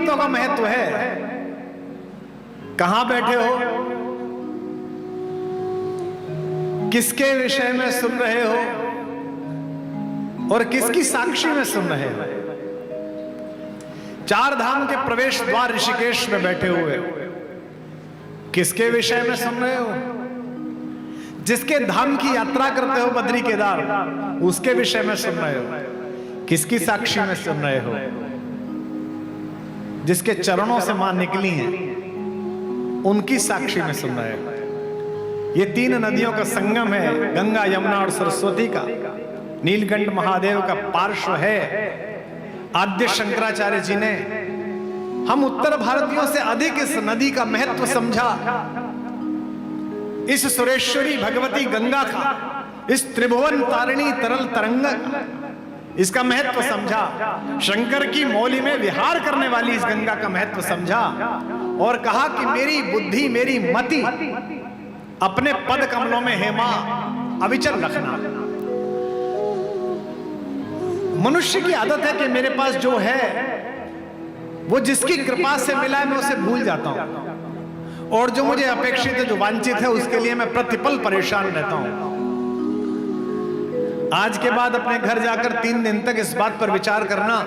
बातों का महत्व है। कहां बैठे हो, किसके विषय में सुन रहे हो और किसकी साक्षी में सुन रहे हो। चार धाम के प्रवेश द्वार ऋषिकेश में बैठे हुए किसके विषय में सुन रहे हो। जिसके धाम की यात्रा करते हो बद्री केदार, उसके विषय में सुन रहे हो। किसकी साक्षी में सुन रहे हो। जिसके चरणों से मां निकली हैं, उनकी साक्षी में सुन रहे हो। ये तीन नदियों का संगम है, गंगा, यमुना और सरस्वती का। नीलकंठ महादेव का पार्श्व है। आद्य शंकराचार्य जी ने हम उत्तर भारतीयों से अधिक इस नदी का महत्व समझा। इस सुरेश्वरी भगवती गंगा का, इस त्रिभुवन तारिणी तरल तरंगा का इसका महत्व समझा। शंकर की मौली में विहार करने वाली इस गंगा का महत्व समझा और कहा कि मेरी बुद्धि, मेरी मति अपने पद कमलों में है मां, अविचल रखना। मनुष्य की आदत है कि मेरे पास जो है वो जिसकी कृपा से मिला है मैं उसे भूल जाता हूं, और जो मुझे अपेक्षित है, जो वांछित है, उसके लिए मैं प्रतिपल परेशान रहता हूं। आज के बाद अपने घर जाकर 3 दिन तक इस बात पर विचार करना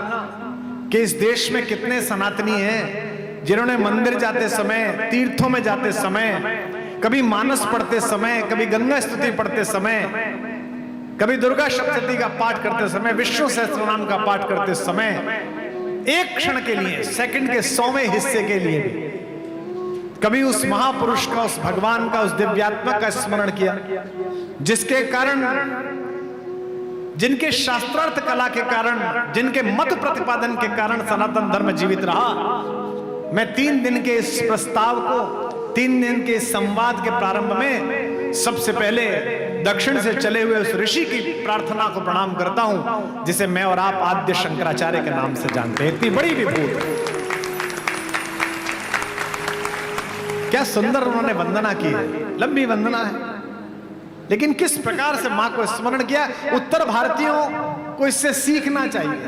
कि इस देश में कितने सनातनी हैं जिन्होंने मंदिर जाते समय, तीर्थों में जाते समय, कभी मानस पढ़ते समय, कभी गंगा स्तुति पढ़ते समय, कभी दुर्गा सप्तशती का पाठ करते समय, विष्णु सहस्त्रनाम का पाठ करते समय एक क्षण के लिए, सेकंड के 100वें हिस्से के लिए कभी उस महापुरुष का, उस भगवान का, उस दिव्यात्मा का स्मरण किया, जिसके कारण, जिनके शास्त्रार्थ कला के कारण, जिनके मत प्रतिपादन के कारण सनातन धर्म जीवित रहा। मैं 3 दिन के इस प्रस्ताव को, 3 दिन के संवाद के प्रारंभ में सबसे पहले दक्षिण से चले हुए उस ऋषि की प्रार्थना को प्रणाम करता हूं, जिसे मैं और आप आद्य शंकराचार्य के नाम से जानते हैं। इतनी बड़ी विभूत, क्या सुंदर उन्होंने वंदना की है, लंबी वंदना है, लेकिन किस प्रकार से मां को स्मरण किया। उत्तर भारतीयों को इससे सीखना चाहिए।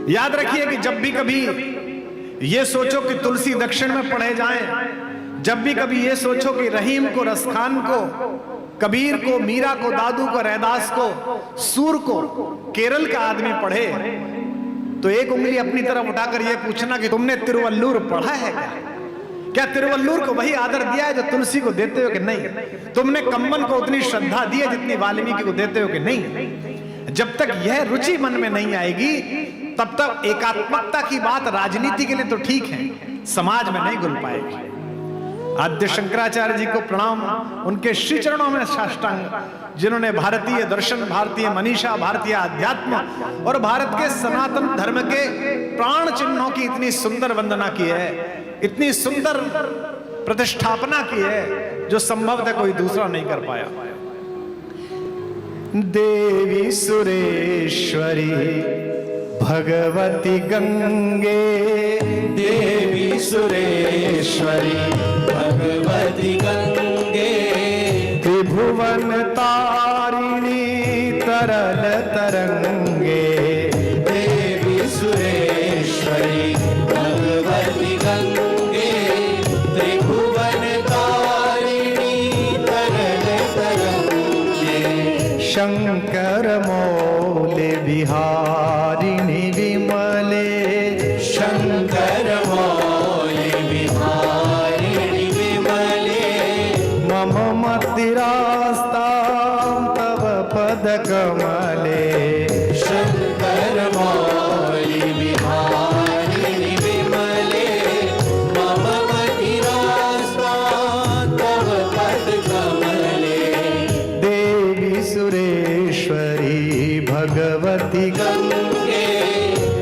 याद रखिए कि जब भी कभी ये सोचो कि तुलसी दक्षिण में पढ़े जाएं, जब भी कभी ये सोचो कि रहीम को, रसखान को, कबीर को, मीरा को, दादू को, रैदास को, सूर को केरल का आदमी पढ़े, तो एक उंगली अपनी तरफ उठाकर यह पूछना कि तुमने तिरुवल्लुर पढ़ा है क्या तिरुवल्लुर को वही आदर दिया है जो तुलसी को देते हो कि नहीं? तुमने कम्मन को उतनी श्रद्धा दी है जितनी वाल्मीकि को देते हो कि नहीं? जब तक यह रुचि मन में नहीं आएगी तब तक एकात्मकता की बात राजनीति के लिए तो ठीक है, समाज में नहीं घुल पाएगी। आद्य शंकराचार्य जी को प्रणाम, उनके श्री चरणों में साष्टांग, जिन्होंने भारतीय दर्शन, भारतीय मनीषा, भारतीय अध्यात्म और भारत के सनातन धर्म के प्राण चिन्हों की इतनी सुंदर वंदना की है, इतनी सुंदर प्रतिष्ठापना की है, जो संभवतः कोई दूसरा नहीं कर पाया। देवी सुरेश्वरी भगवती गंगे, देवी सुरेश्वरी भगवती गंगे, त्रिभुवन तारिणी तरल तरंगे, देवी सुरेश्वरी भगवती गंगे, त्रिभुवन तारिणी तरल तरंगे, शंकर मौले बिहारिणी विमले, शंकर मौली विहारिणी विमले, मम मतिरास्ता तव पद कमले, शंकर मौली विहारिणी विमले, मम मतिरास्ता तव पद कमले, देवी सुरेश्वरी भगवती गंगे,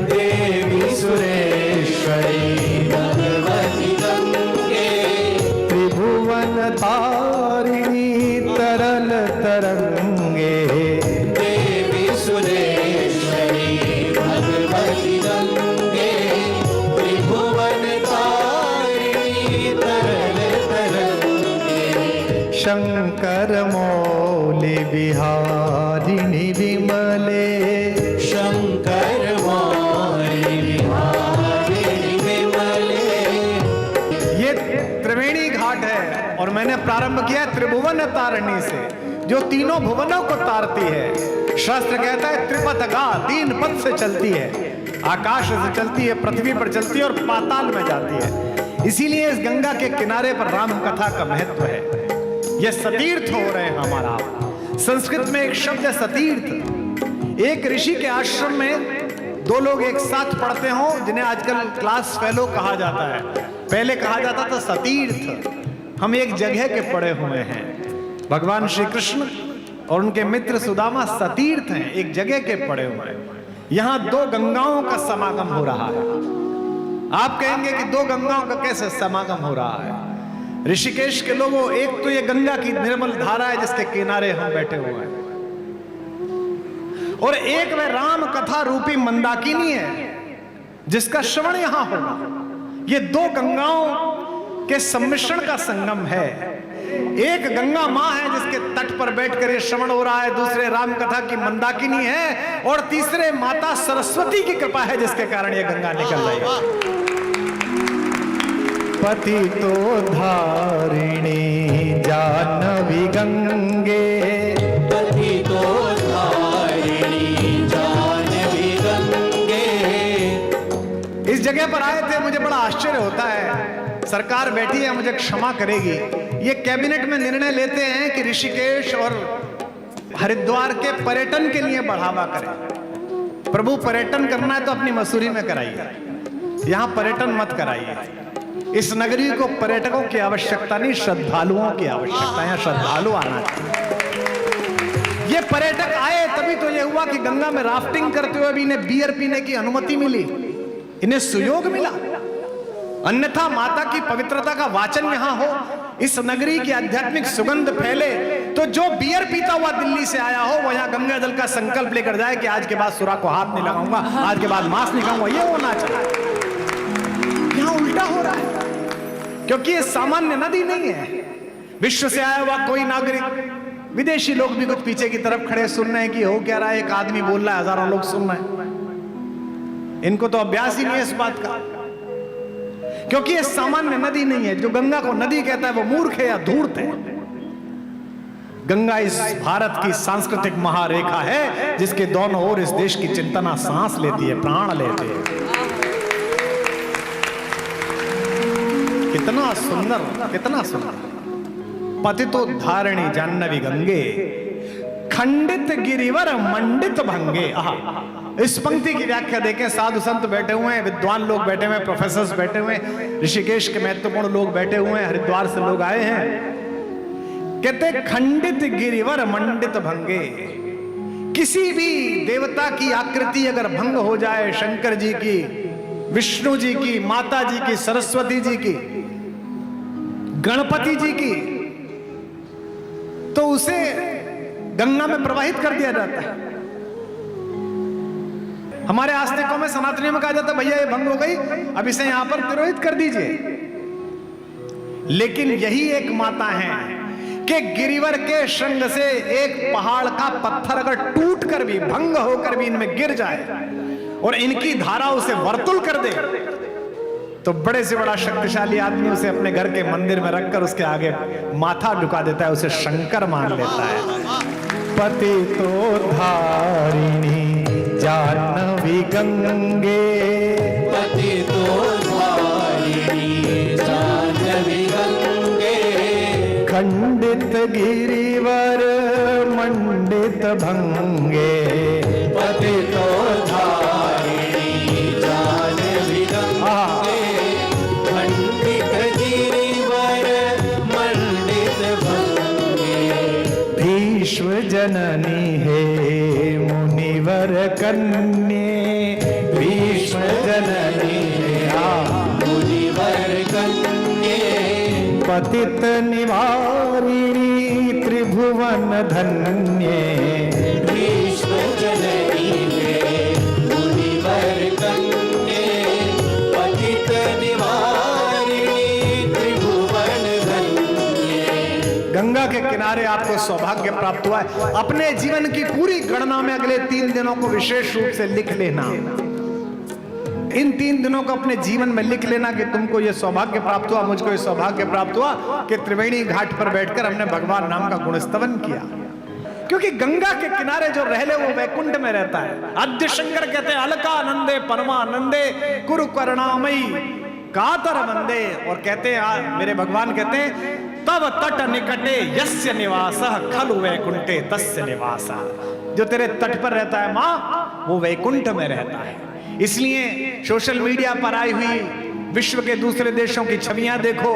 देवी सुरेश्वरी भगवती गंगे, त्रिभुवन तारिणी तरल तरंगे, देवी सुरेश्वरी भगवती गंगे, त्रिभुवन तारिणी तरल तरंगे, शंकर मौली बिहारिणी विमले, शंकर मौली विहारिणी प्रारंभ किया त्रिभुवन तारिणी से, जो तीनों भुवनों को तारती है। शास्त्र कहता है त्रिपथ गा, 3 पथ से चलती है, आकाश से चलती है, पृथ्वी पर चलती है और पाताल में जाती है। इसीलिए इस गंगा के किनारे पर राम कथा का महत्व है। यह सतीर्थ हो रहे हैं हमारा। संस्कृत में एक शब्द है सतीर्थ। एक ऋषि के आश्रम में 2 लोग एक साथ पढ़ते हो, जिन्हें आजकल क्लास फेलो कहा जाता है। पहले कहा जाता था सतीर्थ। हम एक जगह के पड़े हुए हैं। भगवान श्री कृष्ण और उनके मित्र सुदामा सतीर्थ हैं, एक जगह के पड़े हुए हैं। यहां 2 गंगाओं का समागम हो रहा है। आप कहेंगे कि 2 गंगाओं का कैसे समागम हो रहा है? ऋषिकेश के लोगों, एक तो ये गंगा की निर्मल धारा है जिसके किनारे हम बैठे हुए हैं, और एक वह राम कथा रूपी मंदाकिनी है जिसका श्रवण यहां होगा। ये 2 गंगाओं के सम्मिश्रण का संगम है। एक गंगा मां है जिसके तट पर बैठकर ये श्रवण हो रहा है, दूसरे राम कथा की मंदाकिनी है, और तीसरे माता सरस्वती की कृपा है जिसके कारण ये गंगा निकल रही है। पति तो धारिणी जानवी गंगे, पति तो धारिणी जानवी गंगे। इस जगह पर आए थे, मुझे बड़ा आश्चर्य होता है। सरकार बैठी है, मुझे क्षमा करेगी, ये कैबिनेट में निर्णय लेते हैं कि ऋषिकेश और हरिद्वार के पर्यटन के लिए बढ़ावा करें। प्रभु पर्यटन करना है तो अपनी मसूरी में कराइए, यहां पर्यटन मत कराइए। इस नगरी को पर्यटकों की आवश्यकता नहीं, श्रद्धालुओं की आवश्यकता है। श्रद्धालु आना चाहिए। ये पर्यटक आए तभी तो ये हुआ कि गंगा में राफ्टिंग करते हुए भी इन्हें बियर पीने की अनुमति मिली, इन्हें सुयोग मिला। अन्यथा माता की पवित्रता का वाचन यहां हो, इस नगरी की आध्यात्मिक सुगंध फैले, तो जो बियर पीता हुआ दिल्ली से आया हो वो यहां गंगा जल का संकल्प लेकर जाए कि आज के बाद सुरा को हाथ नहीं लगाऊंगा, आज के बाद मांस नहीं खाऊंगा। ये होना चाहिए। यहां उल्टा हो रहा है, क्योंकि ये सामान्य नदी नहीं है। विश्व से आया हुआ कोई नागरिक, विदेशी लोग भी कुछ पीछे की तरफ खड़े सुन रहे हैं कि हो क्या रहा है। एक आदमी बोल रहा है, हजारों लोग सुन रहे हैं। इनको तो अभ्यास ही नहीं है इस बात का, क्योंकि ये सामान्य नदी नहीं है। जो गंगा को नदी कहता है वो मूर्ख है या धूर्त है। गंगा इस भारत की सांस्कृतिक महारेखा है जिसके दोनों ओर इस देश की चिंतना सांस लेती है, प्राण लेती है। कितना सुंदर, कितना सुंदर। पतितो धारिणी जाह्नवी गंगे, खंडित गिरिवर मंडित भंगे। इस पंक्ति की व्याख्या देखें। साधु संत बैठे हुए हैं, विद्वान लोग बैठे हुए हैं, प्रोफेसर्स बैठे हुए हैं, ऋषिकेश के महत्वपूर्ण लोग बैठे हुए हैं, हरिद्वार से लोग आए हैं। कहते खंडित गिरिवर मंडित भंगे। किसी भी देवता की आकृति अगर भंग हो जाए, शंकर जी की, विष्णु जी की, माता जी की, सरस्वती जी की, गणपति जी की, तो उसे गंगा में प्रवाहित कर दिया जाता है। हमारे आस्तिकों में, सनातनियों में कहा जाता है भैया ये भंग हो गई, अब इसे यहां पर तिरोहित कर दीजिए। लेकिन यही एक माता है कि गिरिवर के श्रृंग से एक पहाड़ का पत्थर अगर टूट कर भी, भंग होकर भी इनमें गिर जाए और इनकी धारा उसे वर्तुल कर दे, तो बड़े से बड़ा शक्तिशाली आदमी उसे अपने घर के मंदिर में रखकर उसके आगे माथा झुका देता है, उसे शंकर मान लेता है। पति तो धारिणी जाह्नवी गंगे, पति तो धारिणी जाह्नवी गंगे। खंडित गिरिवर मंडित भंगे, पति तो धारिणी जाह्नवी गंगे। खंडित गिरिवर मंडित भंगे। भीष्म जननी है मुनिवर कन्ये, भीष्म जननी है मुनिवर कन्ये। पतित निवारिणी त्रिभुवन धन्ये, भीष्म जननी है मुनिवर कन्ये। पतित निवारिणी त्रिभुवन धन्ये। गंगा के किनारे आपको सौभाग्य प्राप्त हुआ है। अपने जीवन की पूरी गणना में अगले 3 दिनों को विशेष रूप से लिख लेना। इन 3 दिनों को अपने जीवन में लिख लेना कि तुमको ये सौभाग्य प्राप्त हुआ, मुझको ये सौभाग्य प्राप्त हुआ कि त्रिवेणी घाट पर बैठकर हमने भगवान नाम का गुणस्तवन किया। क्योंकि गंगा के किनारे जो रह ले वो वैकुंठ में रहता है। आद्य शंकर कहते हैं अलकानंदे परमानंदे कुरु करुणामयी कातर वंदे, और कहते हैं मेरे भगवान कहते हैं तब तट निकटे यस्य निवासः खलु वैकुंठे तस्य निवासः। जो तेरे तट पर रहता है माँ वो वैकुंठ में रहता है। इसलिए सोशल मीडिया पर आई हुई विश्व के दूसरे देशों की छवियां देखो,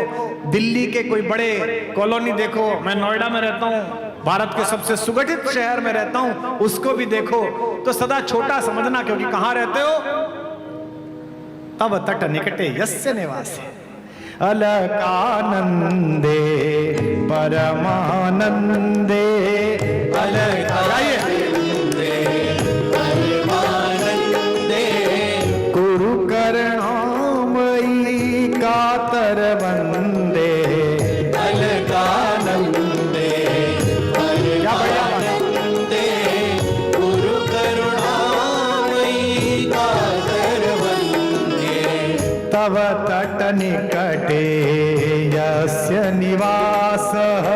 दिल्ली के कोई बड़े कॉलोनी देखो, मैं नोएडा में रहता हूं, भारत के सबसे सुगठित शहर में रहता हूं, उसको भी देखो तो सदा छोटा समझना, क्योंकि कहां रहते हो? तब तट निकटे यस्य निवासे अलकानंदे परमानंदे अलकानंदे परमानंदे कुरु करुणामयी कातर वंदे अलकानंदे परमानंदे गुरु करुणामयी कातर वंदे तव तट निकटे यस्य निवासः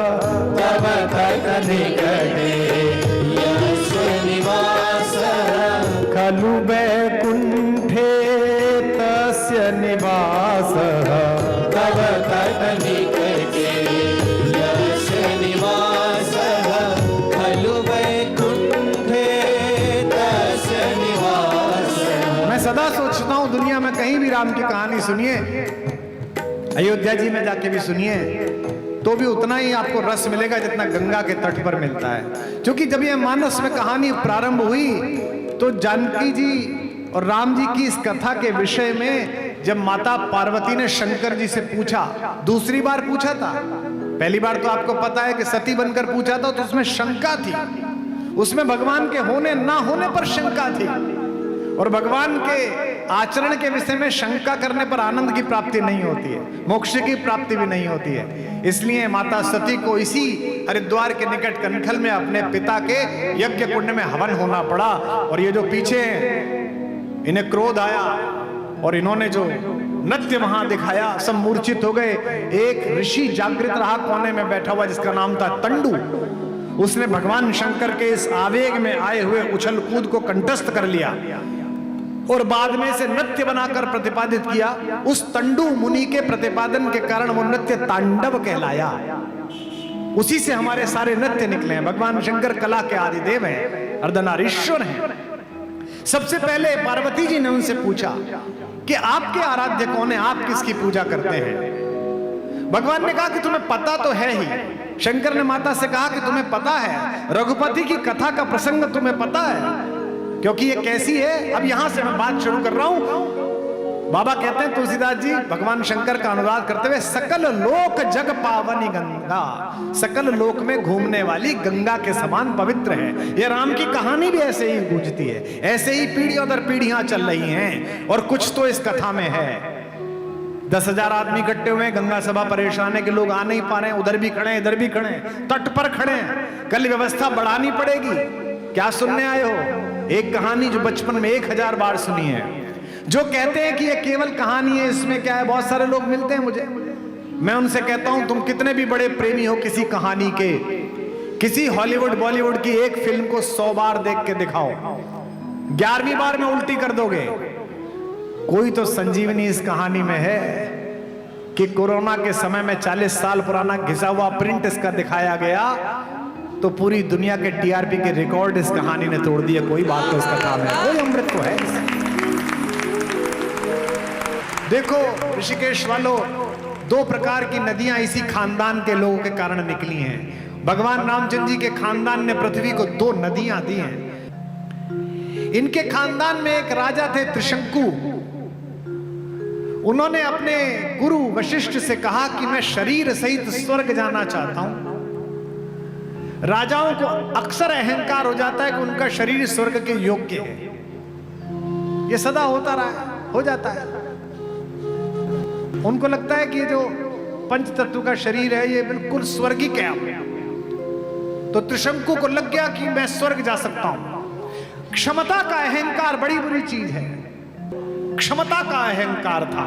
तव तट निकटे यस्य निवासः खलु वैकुंठे तस्य निवासः तव तट निकटे यस्य निवासः खलु वैकुंठे तस्य निवासः। मैं सदा सोचता हूं दुनिया में कहीं भी राम की कहानी सुनिए, अयोध्या जी में जाके भी सुनिए, तो भी उतना ही आपको रस मिलेगा जितना गंगा के तट पर मिलता है। क्योंकि जब ये मानस में कहानी प्रारंभ हुई तो जानकी जी और राम जी की इस कथा के विषय में जब माता पार्वती ने शंकर जी से पूछा, दूसरी बार पूछा था, पहली बार तो आपको पता है कि सती बनकर पूछा था तो उसमें शंका थी, उसमें भगवान के होने ना होने पर शंका थी, और भगवान के आचरण के विषय में शंका करने पर आनंद की प्राप्ति नहीं होती है, मोक्ष की प्राप्ति भी नहीं होती है। इसलिए माता सती को इसी हरिद्वार के निकट कनखल में अपने पिता के यज्ञ कुंड में हवन होना पड़ा। और ये जो पीछे इन्हें क्रोध आया और इन्होंने जो नृत्य वहां दिखाया, सब मूर्छित हो गए। एक ऋषि जागृत रहा कोने में बैठा हुआ जिसका नाम था तंडु, उसने भगवान शंकर के इस आवेग में आए हुए उछल कूद को कंठस्थ कर लिया और बाद में से नृत्य बनाकर प्रतिपादित किया। उस तंडु मुनि के प्रतिपादन के कारण वो नृत्य तांडव कहलाया। उसी से हमारे सारे नृत्य निकले हैं। भगवान शंकर कला के आदिदेव हैं, अर्धनारीश्वर हैं। सबसे पहले पार्वती जी ने उनसे पूछा कि आपके आराध्य कौन है, आप किसकी पूजा करते हैं? भगवान ने कहा कि तुम्हें पता तो है ही। शंकर ने माता से कहा कि तुम्हें पता है, रघुपति की कथा का प्रसंग तुम्हें पता है, क्योंकि ये कैसी है। अब यहां से मैं बात शुरू कर रहा हूं। बाबा कहते हैं तुलसीदास जी भगवान शंकर का अनुवाद करते हुए, सकल लोक जग पावनी गंगा, सकल लोक में घूमने वाली गंगा के समान पवित्र है। ये राम की कहानी भी ऐसे ही गूंजती है, ऐसे ही पीढ़ियों दर पीढ़ियां चल रही हैं। और कुछ तो इस कथा में है। 10,000 आदमी इकट्ठे हुए, गंगा सभा परेशान है कि लोग आ नहीं पा रहे हैं, उधर भी खड़े हैं, इधर भी खड़े हैं, तट पर खड़े हैं। कल व्यवस्था बढ़ानी पड़ेगी। क्या सुनने आए हो? एक कहानी जो बचपन में 1000 बार सुनी है, जो कहते हैं कि ये केवल कहानी है, इसमें क्या है। बहुत सारे लोग मिलते हैं मुझे, मैं उनसे कहता हूं तुम कितने भी बड़े प्रेमी हो किसी कहानी के, किसी हॉलीवुड बॉलीवुड की एक फिल्म को 100 बार देख के दिखाओ, 11वीं बार में उल्टी कर दोगे। कोई तो संजीवनी इस कहानी में है कि कोरोना के समय में 40 साल पुराना घिसा हुआ प्रिंट इसका दिखाया गया तो पूरी दुनिया के टीआरपी के रिकॉर्ड इस कहानी ने तोड़ दिए। कोई बात तो इसका काम है, कोई अमृत तो है। देखो ऋषिकेश वालों, 2 प्रकार की नदियां इसी खानदान के लोगों के कारण निकली हैं। भगवान रामचंद्र जी के खानदान ने पृथ्वी को 2 नदियां दी हैं। इनके खानदान में एक राजा थे त्रिशंकु। उन्होंने अपने गुरु वशिष्ठ से कहा कि मैं शरीर सहित स्वर्ग जाना चाहता हूं। राजाओं को अक्सर अहंकार हो जाता है कि उनका शरीर स्वर्ग के योग्य है। यह सदा होता रहा है, हो जाता है। उनको लगता है कि जो पंच तत्व का शरीर है ये बिल्कुल स्वर्गिक है। तो त्रिशंकु को लग गया कि मैं स्वर्ग जा सकता हूं। क्षमता का अहंकार बड़ी बुरी चीज है। क्षमता का अहंकार था।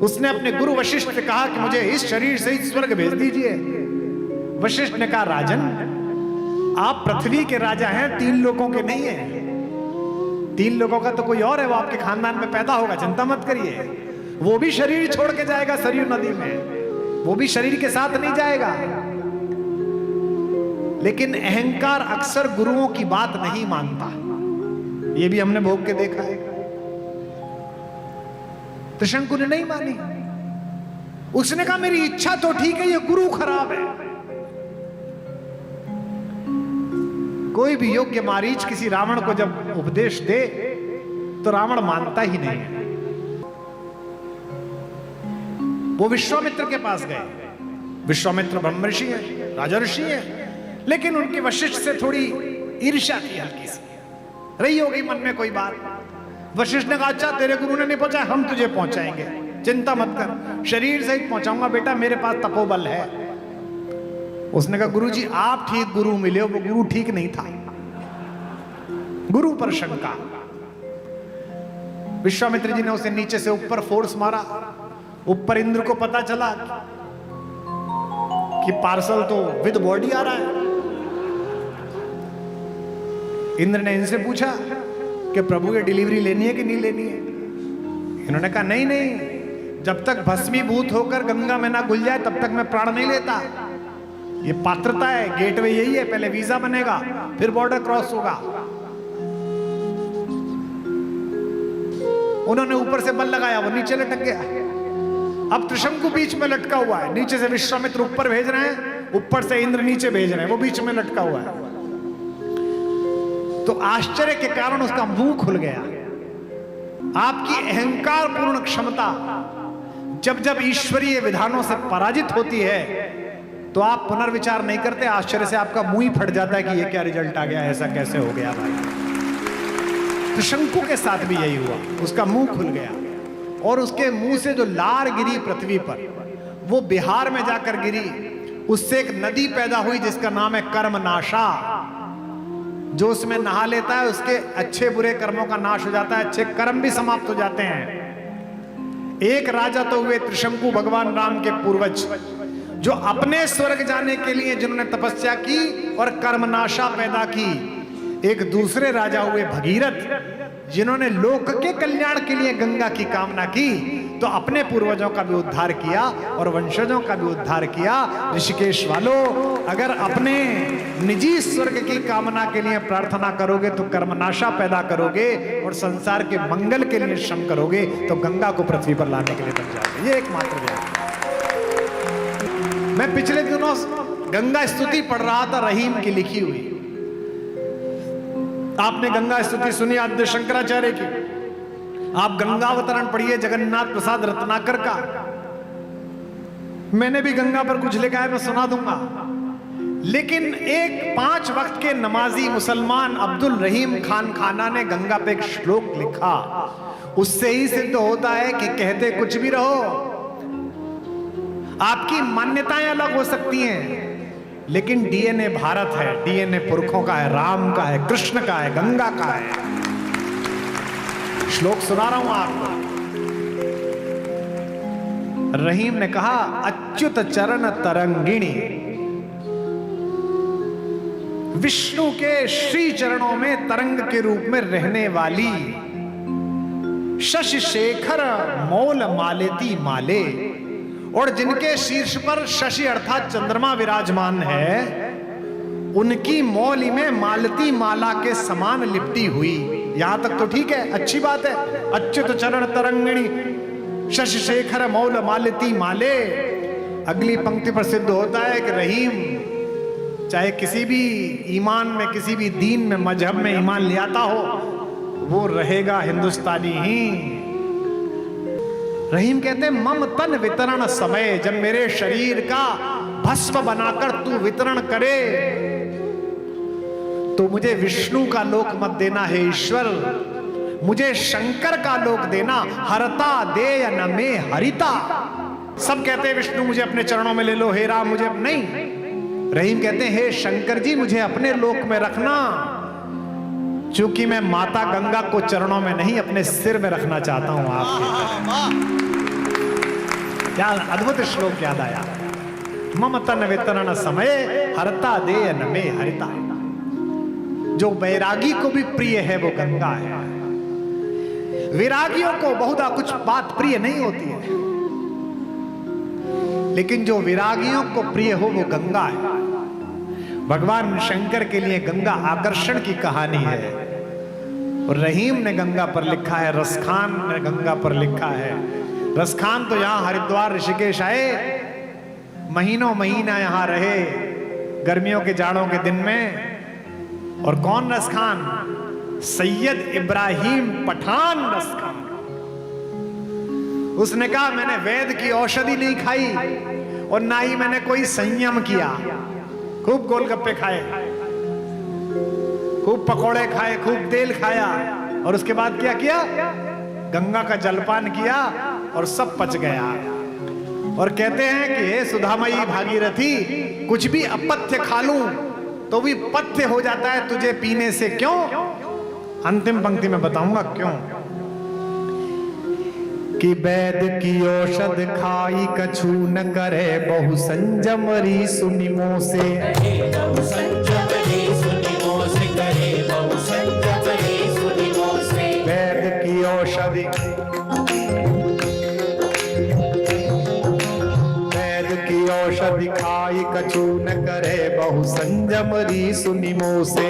उसने अपने गुरु वशिष्ठ से कहा कि मुझे इस शरीर से ही स्वर्ग भेज दीजिए। वशिष्ठ ने कहा, राजन, आप पृथ्वी के राजा हैं, 3 लोगों के नहीं है। 3 लोगों का तो कोई और है, वो आपके खानदान में पैदा होगा, चिंता मत करिए। वो भी शरीर छोड़ के जाएगा सरयू नदी में, वो भी शरीर के साथ नहीं जाएगा। लेकिन अहंकार अक्सर गुरुओं की बात नहीं मानता, ये भी हमने भोग के देखा है। त्रिशंकु ने नहीं मानी। उसने कहा, मेरी इच्छा तो ठीक है, ये गुरु खराब है। कोई भी योग्य मारीच किसी रावण को जब उपदेश दे तो रावण मानता ही नहीं है। वो विश्वामित्र के पास गए। विश्वामित्र ब्रह्म ऋषि है, राजा ऋषि है, लेकिन उनके वशिष्ठ से थोड़ी ईर्ष्या थी, हल्की सी रही होगी मन में कोई बात। वशिष्ठ ने कहा, अच्छा तेरे गुरु ने नहीं पहुंचाया, हम तुझे पहुंचाएंगे, चिंता मत कर, शरीर सहित पहुंचाऊंगा बेटा, मेरे पास तपोबल है। उसने कहा, गुरुजी आप ठीक गुरु मिले हो, वो गुरु ठीक नहीं था। गुरु पर शंका। विश्वामित्र जी ने उसे नीचे से ऊपर फोर्स मारा। ऊपर इंद्र को पता चला कि पार्सल तो विद बॉडी आ रहा है। इंद्र ने इनसे पूछा कि प्रभु ये डिलीवरी लेनी है कि नहीं लेनी है। इन्होंने कहा, नहीं नहीं, जब तक भस्मीभूत होकर गंगा में ना घुल जाए तब तक मैं प्राण नहीं लेता। ये पात्रता है, गेटवे यही है, पहले वीजा बनेगा फिर बॉर्डर क्रॉस होगा। उन्होंने ऊपर से बल लगाया, वो नीचे लटक गया। अब त्रिशंकु बीच में लटका हुआ है। नीचे से विश्वामित्र ऊपर भेज रहे हैं, ऊपर से इंद्र नीचे भेज रहे हैं, वो बीच में लटका हुआ है। तो आश्चर्य के कारण उसका मुंह खुल गया। आपकी अहंकार पूर्ण क्षमता जब जब ईश्वरीय विधानों से पराजित होती है तो आप पुनर्विचार नहीं करते, आश्चर्य से आपका मुंह ही फट जाता है कि ये क्या रिजल्ट आ गया, ऐसा कैसे हो गया भाई। त्रिशंकु के साथ भी यही हुआ, उसका मुंह खुल गया और उसके मुंह से जो लार गिरी पृथ्वी पर, वो बिहार में जाकर गिरी। उससे एक नदी पैदा हुई जिसका नाम है कर्मनाशा। जो उसमें नहा लेता है उसके अच्छे बुरे कर्मों का नाश हो जाता है, अच्छे कर्म भी समाप्त हो जाते हैं। एक राजा तो हुए त्रिशंकु, भगवान राम के पूर्वज, जो अपने स्वर्ग जाने के लिए जिन्होंने तपस्या की और कर्मनाशा पैदा की। एक दूसरे राजा हुए भगीरथ, जिन्होंने लोक के कल्याण के लिए गंगा की कामना की, तो अपने पूर्वजों का भी उद्धार किया और वंशजों का भी उद्धार किया। ऋषिकेश वालों, अगर अपने निजी स्वर्ग की कामना के लिए प्रार्थना करोगे तो कर्मनाशा पैदा करोगे और संसार के मंगल के लिए श्रम करोगे तो गंगा को पृथ्वी पर लाने के लिए बन जाओगे। ये एकमात्र व्याख्या। मैं पिछले दिनों गंगा स्तुति पढ़ रहा था, रहीम की लिखी हुई। आपने गंगा स्तुति सुनी आद्य शंकराचार्य की। आप गंगावतरण पढ़िए जगन्नाथ प्रसाद रत्नाकर का। मैंने भी गंगा पर कुछ लिखा है, मैं सुना दूंगा। लेकिन एक 5 वक्त के नमाजी मुसलमान अब्दुल रहीम खान खाना ने गंगा पे एक श्लोक लिखा। उससे ही सिद्ध होता है कि कहते कुछ भी रहो, आपकी मान्यताएं अलग हो सकती हैं, लेकिन डीएनए भारत है, डीएनए पुरखों का है, राम का है, कृष्ण का है, गंगा का है। श्लोक सुना रहा हूं आपको। रहीम ने कहा, अच्युत चरण तरंगिणी, विष्णु के श्री चरणों में तरंग के रूप में रहने वाली, शशि शेखर मौल मालेती माले, और जिनके शीर्ष पर शशि अर्थात चंद्रमा विराजमान है, उनकी मौली में मालती माला के समान लिपटी हुई। यहां तक तो ठीक है, अच्छी बात है। अच्युत चरण तरंगिणी शशि शेखर मौल मालती माले। अगली पंक्ति पर सिद्ध होता है कि रहीम चाहे किसी भी ईमान में, किसी भी दीन में, मजहब में ईमान ले आता हो, वो रहेगा हिंदुस्तानी ही। रहीम कहते, मम तन वितरण समय, जब मेरे शरीर का भस्म बनाकर तू वितरण करे तो मुझे विष्णु का लोक मत देना है ईश्वर, मुझे शंकर का लोक देना। हरता दे या न में हरिता। सब कहते हैं विष्णु मुझे अपने चरणों में ले लो, हे राम मुझे नहीं। रहीम कहते हैं, हे शंकर जी मुझे अपने लोक में रखना। चूंकि मैं माता गंगा को चरणों में नहीं अपने सिर में रखना चाहता हूं आपके। क्या अद्भुत श्लोक याद आया। ममता न वेतन समय हरता दे न मे हरिता। जो वैरागी को भी प्रिय है वो गंगा है। विरागियों को बहुधा कुछ बात प्रिय नहीं होती है, लेकिन जो विरागियों को प्रिय हो वो गंगा है। भगवान शंकर के लिए गंगा आकर्षण की कहानी है। और रहीम ने गंगा पर लिखा है, रसखान ने गंगा पर लिखा है। रसखान तो यहां हरिद्वार ऋषिकेश आए, महीनों महीना यहां रहे गर्मियों के जाड़ों के दिन में। और कौन रसखान? सैयद इब्राहिम पठान रसखान। उसने कहा मैंने वेद की औषधि नहीं खाई और ना ही मैंने कोई संयम किया। खूब गोलगप्पे खाए, खूब पकोड़े खाए, खूब तेल खाया और उसके बाद क्या किया? गंगा का जलपान किया और सब पच गया। और कहते हैं कि हे सुधामयी भागीरथी, कुछ भी अपथ्य खा लूं तो भी पथ्य हो जाता है तुझे पीने से। क्यों? अंतिम पंक्ति में बताऊंगा क्यों। कि वैद की औषध खाई कछु न करे, बहु संजमरी सुनिमो से। बहु संजमरी सुनिमो से करे, बहु संजमरी सुनिमो से। वैद की औषधि, वैद की औषधि खाई कछु न करे, बहु संजमरी सुनिमो से।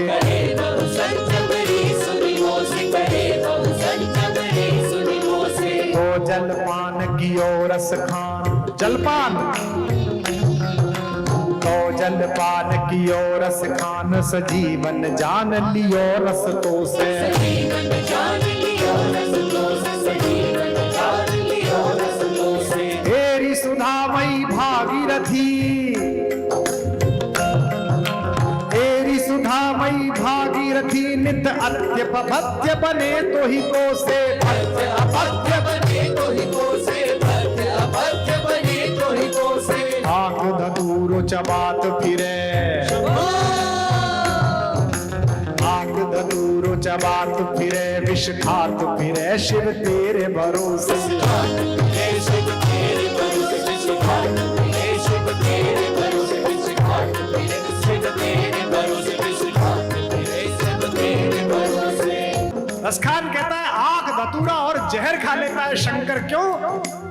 बहु संजमरी सुनिमो से करे, बहु संजमरी सुनिमो से। तो जलपान कियो रस खान, जलपान तो जलपान कियो रस खान, सजीवन जान लियो रस तो से। सजीवन जान लियो रस तो से, सजीवन जान लियो रस तो से। तेरी सुधामयी भागीरथी, तेरी सुधामयी भागीरथी, नित अत्यप भत्य बने तो ही को से। भद्र अपद्य बने तो ही को से, भद्र अपद्य बने तो ही को से। आंख धतूरो चबात फिरे, आंख धतूरो चबात फिरे, विष खात फिरे शिव तेरे भरोसे। हे शिव तेरे भरोसे, विष खात फिरे शिव तेरे भरोसे, विष खात फिरे शिव तेरे भरोसे, विष खात फिरे शिव तेरे भरोसे। रसखान कहता है आग धतूरा और जहर खा लेता है शंकर। क्यों?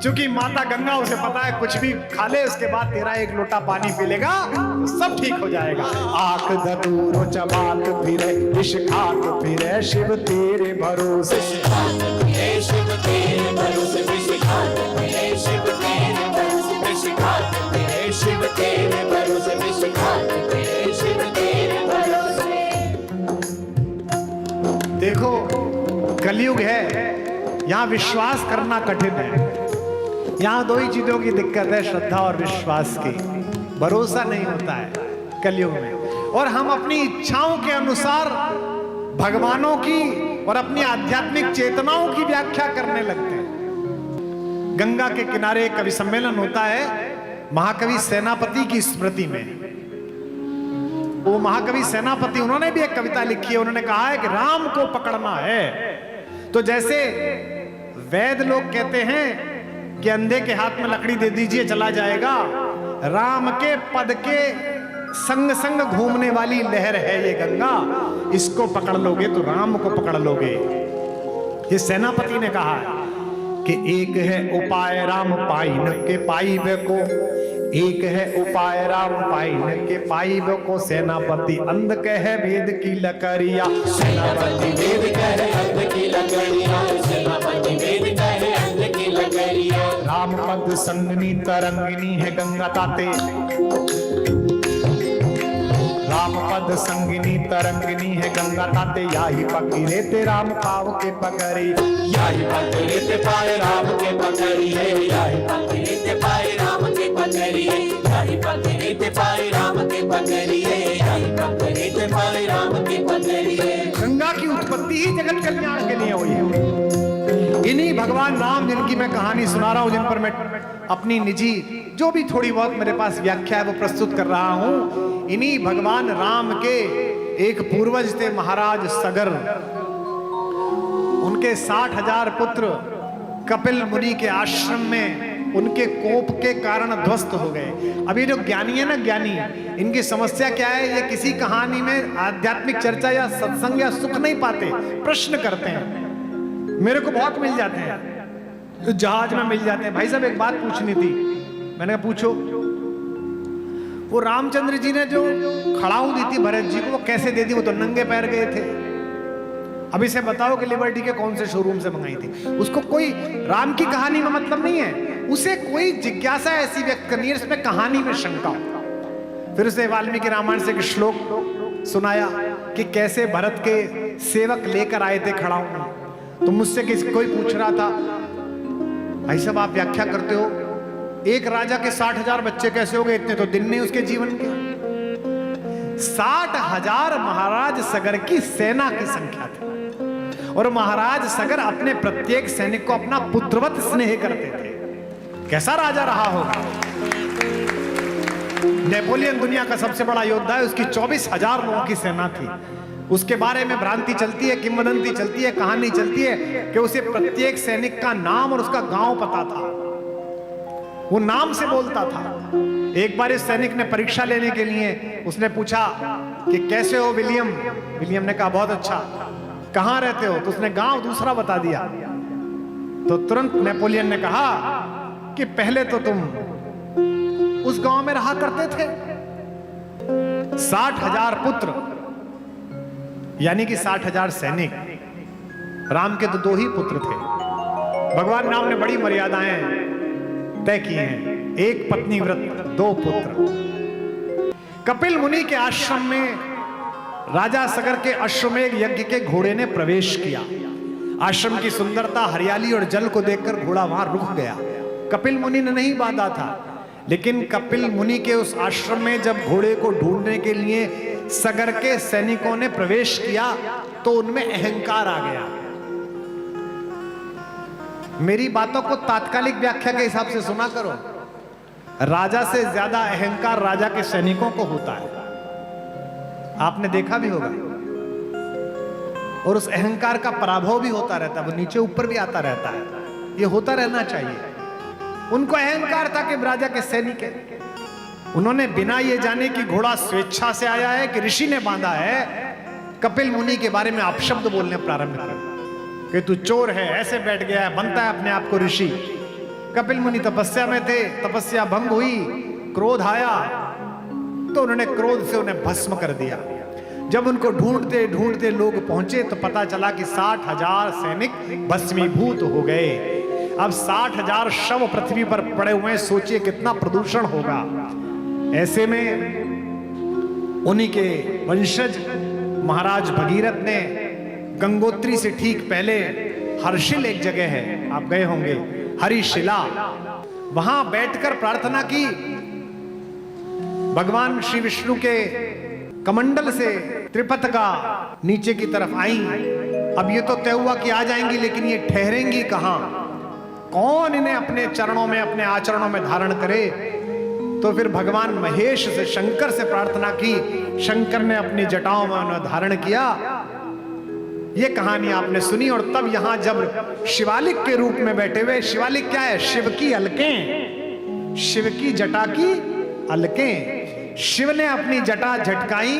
क्योंकि माता गंगा उसे पता है कुछ भी खा ले उसके बाद तेरा एक लोटा पानी पी लेगा तो सब ठीक हो जाएगा। आंख धतूरो चबात फिरे, विष खात फिरे शिव तेरे भरोसे। विष खात फिरे शिव तेरे भरोसे, विष खात फिरे शिव तेरे भरोसे, विष खात फिरे शिव तेरे भरोसे, विष खात फिरे शिव तेरे भरोसे। देखो कलयुग है, यहाँ विश्वास करना कठिन है। यहाँ दो ही चीजों की दिक्कत है, श्रद्धा और विश्वास की। भरोसा नहीं होता है कलयुग में। और हम अपनी इच्छाओं के अनुसार भगवानों की और अपनी आध्यात्मिक चेतनाओं की व्याख्या करने लगते हैं। गंगा के किनारे एक कवि सम्मेलन होता है महाकवि सेनापति की स्मृति में। वो महाकवि सेनापति, उन्होंने भी एक कविता लिखी है। उन्होंने कहा है कि राम को पकड़ना है तो जैसे वैद लोग कहते हैं कि अंधे के हाथ में लकड़ी दे दीजिए चला जाएगा, राम के पद के संग संग घूमने वाली लहर है ये गंगा, इसको पकड़ लोगे तो राम को पकड़ लोगे। ये सेनापति ने कहा कि एक है उपाय राम पाइन के पाइब को, एक है उपाय राम पाइन के पाइब को, सेनापति अंध कहे वेद की लकड़िया। सेनापति वेद कहे अंध की लकड़िया, सेनापति वेद कहे अंध की लकड़िया। राम पद संगनी तरंगिनी है गंगा ताते, राम पद संगिनी तरंगिनी है गंगा ताते, याही पकड़े ते राम पाव के पकड़ी। याही पकड़े ते पाए राम के पकड़ी है, याही पकड़े ते पाए राम के पकड़ी है, याही पकड़े ते पाए राम के पकड़ी है, याही पकड़े ते पाए राम के पकड़ी है। गंगा की उत्पत्ति ही जगत कल्याण के लिए हुई है। इन्हीं भगवान राम जिनकी मैं कहानी सुना रहा हूं, जिन पर मैं अपनी निजी जो भी थोड़ी बहुत मेरे पास व्याख्या है वो प्रस्तुत कर रहा हूं, इन्हीं भगवान राम के एक पूर्वज थे महाराज सगर, उनके 60,000 पुत्र कपिल मुनि के आश्रम में उनके कोप के कारण ध्वस्त हो गए। अब ये जो ज्ञानी है ना, ज्ञानी, इनकी समस्या क्या है, ये किसी कहानी में आध्यात्मिक चर्चा या सत्संग या सुख नहीं पाते, प्रश्न करते हैं। मेरे को बहुत मिल जाते हैं, जहाज में मिल जाते हैं, भाई साहब एक बात पूछनी थी। मैंने कहा पूछो। वो रामचंद्र जी ने जो खड़ाऊ दी थी भरत जी को, वो कैसे दे दी? वो तो नंगे पैर गए थे। अब इसे बताओ कि लिबर्टी के कौन से शोरूम से मंगाई थी? उसको कोई राम की कहानी में मतलब नहीं है, उसे कोई जिज्ञासा ऐसी व्यक्त करनी है जिसमें कहानी में शंका हो। फिर उसे वाल्मीकि रामायण से एक श्लोक सुनाया कि कैसे भरत के सेवक लेकर आए थे खड़ाऊ। तो मुझसे कोई पूछ रहा था, भाई साहब आप व्याख्या करते हो, एक राजा के 60,000 बच्चे कैसे हो गए? इतने तो दिन नहीं उसके जीवन के। 60,000 महाराज सगर की सेना की संख्या थी, और महाराज सगर अपने प्रत्येक सैनिक को अपना पुत्रवत स्नेह करते थे। कैसा राजा रहा होगा? नेपोलियन दुनिया का सबसे बड़ा योद्धा है, उसकी 24,000 लोगों की सेना थी। उसके बारे में भ्रांति चलती है, किंवदंती चलती है, कहानी चलती है कि उसे प्रत्येक सैनिक का नाम और उसका गांव पता था, वो नाम से बोलता था। एक बार इस सैनिक ने परीक्षा लेने के लिए उसने पूछा कि कैसे हो विलियम? विलियम ने कहा बहुत अच्छा। कहां रहते हो? तो उसने गांव दूसरा बता दिया। तो तुरंत नेपोलियन ने कहा कि पहले तो तुम उस गांव में रहा करते थे। 60,000 पुत्र यानी कि 60,000 सैनिक। राम के तो 2 ही पुत्र थे। भगवान राम ने बड़ी मर्यादाएं तय की हैं, एक पत्नी व्रत, 2 पुत्र। कपिल मुनि के आश्रम में राजा सगर के अश्वमेध यज्ञ के घोड़े ने प्रवेश किया। आश्रम की सुंदरता, हरियाली और जल को देखकर घोड़ा वहां रुक गया। कपिल मुनि ने नहीं बांधा था, लेकिन कपिल मुनि के उस आश्रम में जब घोड़े को ढूंढने के लिए सगर के सैनिकों ने प्रवेश किया तो उनमें अहंकार आ गया। मेरी बातों को तात्कालिक व्याख्या के हिसाब से सुना करो। राजा से ज्यादा अहंकार राजा के सैनिकों को होता है, आपने देखा भी होगा। और उस अहंकार का पराभव भी होता रहता है, वो नीचे ऊपर भी आता रहता है। ये होता रहना चाहिए। उनको अहंकार था कि राजा के सैनिक है। उन्होंने बिना ये जाने कि घोड़ा स्वेच्छा से आया है कि ऋषि ने बांधा है, कपिल मुनि के बारे में अपशब्द बोलने प्रारंभ किया कि तू चोर है, ऐसे बैठ गया है, बनता है अपने आप को ऋषि। कपिल मुनि तपस्या में थे, तपस्या भंग हुई, क्रोध आया तो उन्होंने क्रोध से उन्हें भस्म कर दिया। जब उनको ढूंढते ढूंढते लोग पहुंचे तो पता चला कि 60,000 सैनिक भस्मीभूत हो गए। अब 60,000 शव पृथ्वी पर पड़े हुए हैं, सोचिए कितना प्रदूषण होगा। ऐसे में उन्हीं के वंशज महाराज भगीरथ ने गंगोत्री से ठीक पहले हर्षिल एक जगह है, आप गए होंगे, हरिशिला, वहां बैठकर प्रार्थना की। भगवान श्री विष्णु के कमंडल से त्रिपतका नीचे की तरफ आई। अब ये तो तय हुआ कि आ जाएंगी, लेकिन ये ठहरेंगी कहां? कौन इन्हें अपने चरणों में, अपने आचरणों में धारण करे? तो फिर भगवान महेश से, शंकर से प्रार्थना की। शंकर ने अपनी जटाओं में उन्हें धारण किया। ये कहानी आपने सुनी। और तब यहां जब शिवालिक के रूप में बैठे हुए, शिवालिक क्या है? शिव की अलकें, शिव की जटा की अलकें। शिव ने अपनी जटा झटकाई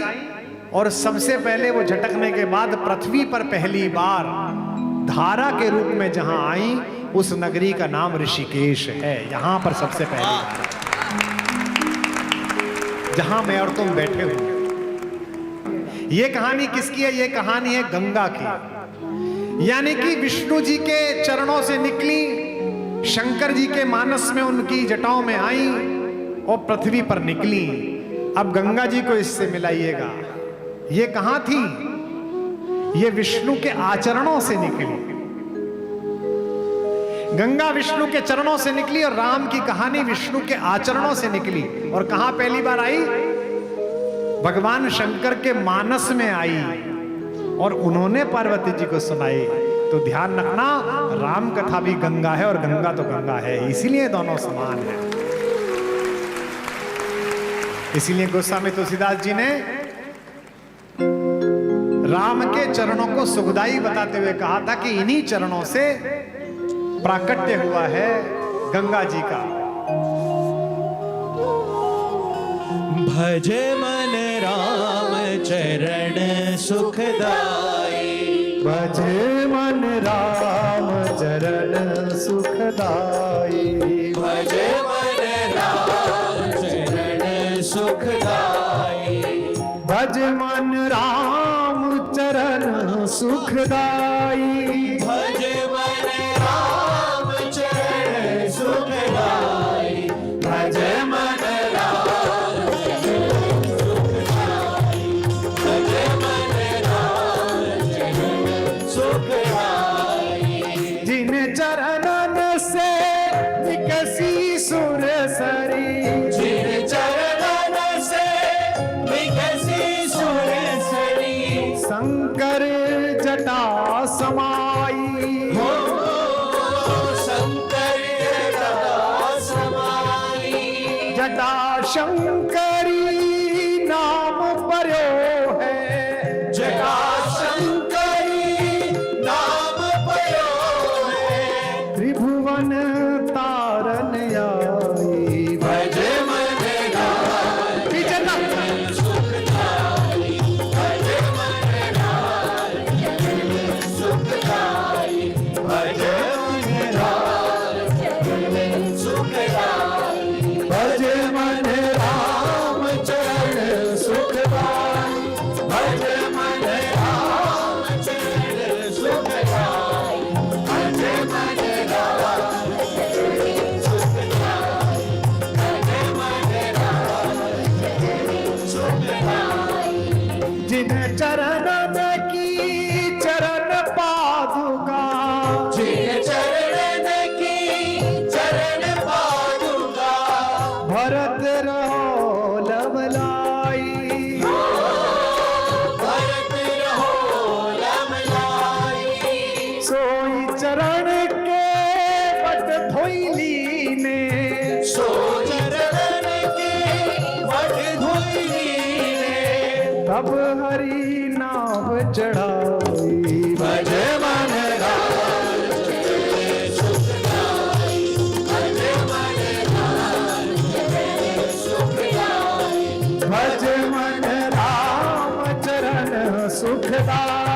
और सबसे पहले वो झटकने के बाद पृथ्वी पर पहली बार धारा के रूप में जहां आई, उस नगरी का नाम ऋषिकेश है। यहां पर सबसे पहली बार, जहां मैं और तुम बैठे हुए। ये कहानी किसकी है? ये कहानी है गंगा की। यानी कि विष्णु जी के चरणों से निकली, शंकर जी के मानस में उनकी जटाओं में आई और पृथ्वी पर निकली। अब गंगा जी को इससे मिलाइएगा। ये कहां थी? ये विष्णु के आचरणों से निकली। गंगा विष्णु के चरणों से निकली और राम की कहानी विष्णु के आचरणों से निकली। और कहां पहली बार आई? भगवान शंकर के मानस में आई और उन्होंने पार्वती जी को सुनाई। तो ध्यान रखना, राम कथा भी गंगा है और गंगा तो गंगा है, इसीलिए दोनों समान है। इसीलिए गोस्वामी तुलसीदास जी ने राम के चरणों को सुखदाई बताते हुए कहा था कि इन्हीं चरणों से प्राकट्य हुआ है गंगा जी का। भज मन राम चरण सुखदाई, भज मन राम चरण सुखदाई, भज मन राम चरण सुखदाई, भज मन राम चरण सुखदाई, भज मन राम चरण सुखदाई, भज मन जिन चरणन से विकसी सुर सरी, जिन चरणन से विकसी सुर सरी, शंकर जटा समाई, हो शंकर जटा समाई, जटा शंकरी नाम पर्यो है, जटा शंकरी नाम पयो है, त्रिभुवन तारन आई, भज मन राम पीछे तक सुखदाई, भज मन राम सुखदाई, भज मन राम सुखदाई, भज मन राम चरण सुखदाई, भज मन राम चरण सुखदाई, भज मन राम चरण सुखदाई, भज मन राम सुखदाई, जिन चरणन की चरण पादुका, जिन चरणन की चरण पादुका, भरत रहो लवलाई, भरत रहो लमलाई, सोई चरण के पट धोइली ने, सो चरणन के वट धोइली ने, तब हरि नाम चढ़ाई, भज मन राम चरण सुखदाई, भज मन राम चरण सुखदाई, भज मन राम चरण सुखदाई,